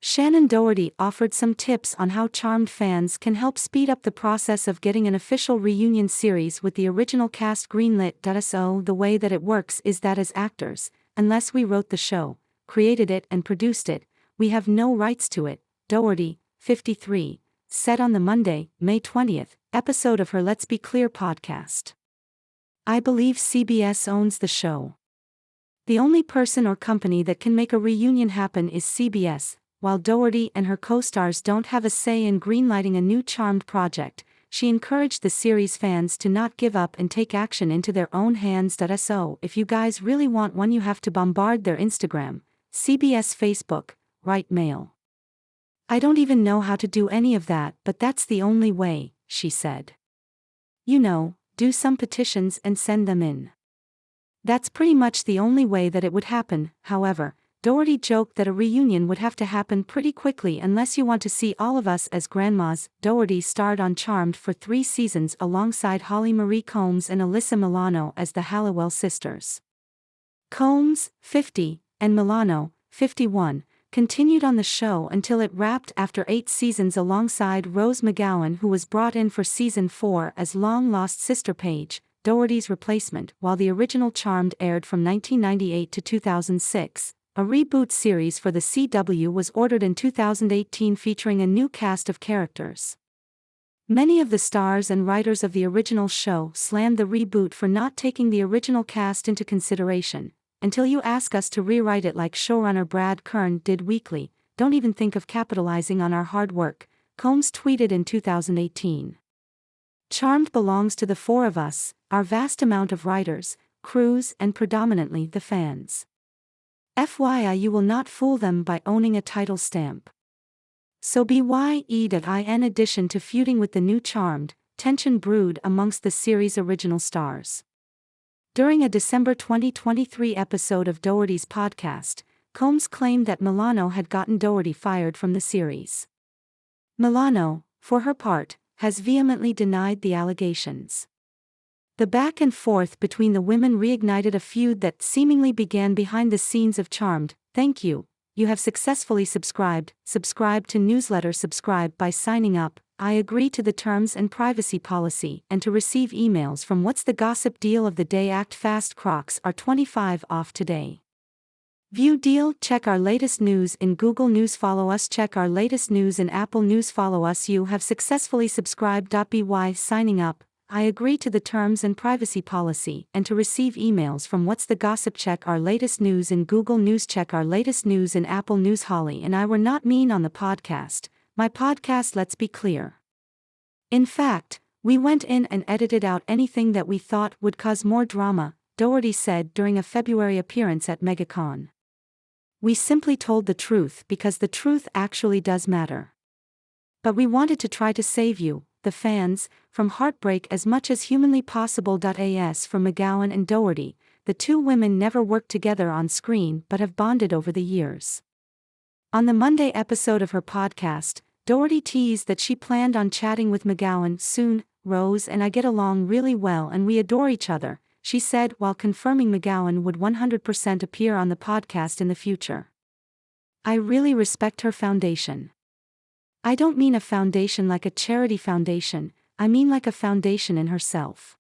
Shannen Doherty offered some tips on how Charmed fans can help speed up the process of getting an official reunion series with the original cast greenlit. So the way that it works is that as actors, unless we wrote the show, created it and produced it, we have no rights to it, Doherty, 53, said on the Monday, May 20th, episode of her Let's Be Clear podcast. I believe CBS owns the show. The only person or company that can make a reunion happen is CBS. While Doherty and her co-stars don't have a say in greenlighting a new Charmed project, she encouraged the series fans to not give up and take action into their own hands. So, if you guys really want one, you have to bombard their Instagram, CBS Facebook, write mail. I don't even know how to do any of that, but that's the only way, she said. You know, do some petitions and send them in. That's pretty much the only way that it would happen. However, Doherty joked that a reunion would have to happen pretty quickly unless you want to see all of us as grandmas. Doherty starred on Charmed for 3 seasons alongside Holly Marie Combs and Alyssa Milano as the Halliwell sisters. Combs, 50, and Milano, 51, continued on the show until it wrapped after 8 seasons alongside Rose McGowan, who was brought in for season 4 as long-lost sister Paige, Doherty's replacement. While the original Charmed aired from 1998 to 2006, a reboot series for the CW was ordered in 2018 featuring a new cast of characters. Many of the stars and writers of the original show slammed the reboot for not taking the original cast into consideration. Until you ask us to rewrite it like showrunner Brad Kern did weekly, don't even think of capitalizing on our hard work, Combs tweeted in 2018. Charmed belongs to the 4 of us, our vast amount of writers, crews, and predominantly the fans. FYI, you will not fool them by owning a title stamp. So in addition to feuding with the new Charmed, tension brewed amongst the series' original stars. During a December 2023 episode of Doherty's podcast, Combs claimed that Milano had gotten Doherty fired from the series. Milano, for her part, has vehemently denied the allegations. The back and forth between the women reignited a feud that seemingly began behind the scenes of Charmed. Thank you. You have successfully subscribed. Subscribe to newsletter. Subscribe by signing up. I agree to the terms and privacy policy and to receive emails from What's the Gossip Deal of the Day. Act fast. Crocs are 25 off today. View deal. Check our latest news in Google News. Follow us. Check our latest news in Apple News. Follow us. You have successfully subscribed. By signing up, I agree to the terms and privacy policy and to receive emails from What's the Gossip. Check our latest news in Google News. Check our latest news in Apple News. Holly and I were not mean on the podcast, my podcast Let's Be Clear. In fact, we went in and edited out anything that we thought would cause more drama, Doherty said during a February appearance at MegaCon. We simply told the truth because the truth actually does matter. But we wanted to try to save you, the fans, from heartbreak as much as humanly possible. As for McGowan and Doherty, the 2 women never worked together on screen but have bonded over the years. On the Monday episode of her podcast, Doherty teased that she planned on chatting with McGowan soon. Rose and I get along really well and we adore each other, she said, while confirming McGowan would 100% appear on the podcast in the future. I really respect her foundation. I don't mean a foundation like a charity foundation, I mean like a foundation in herself.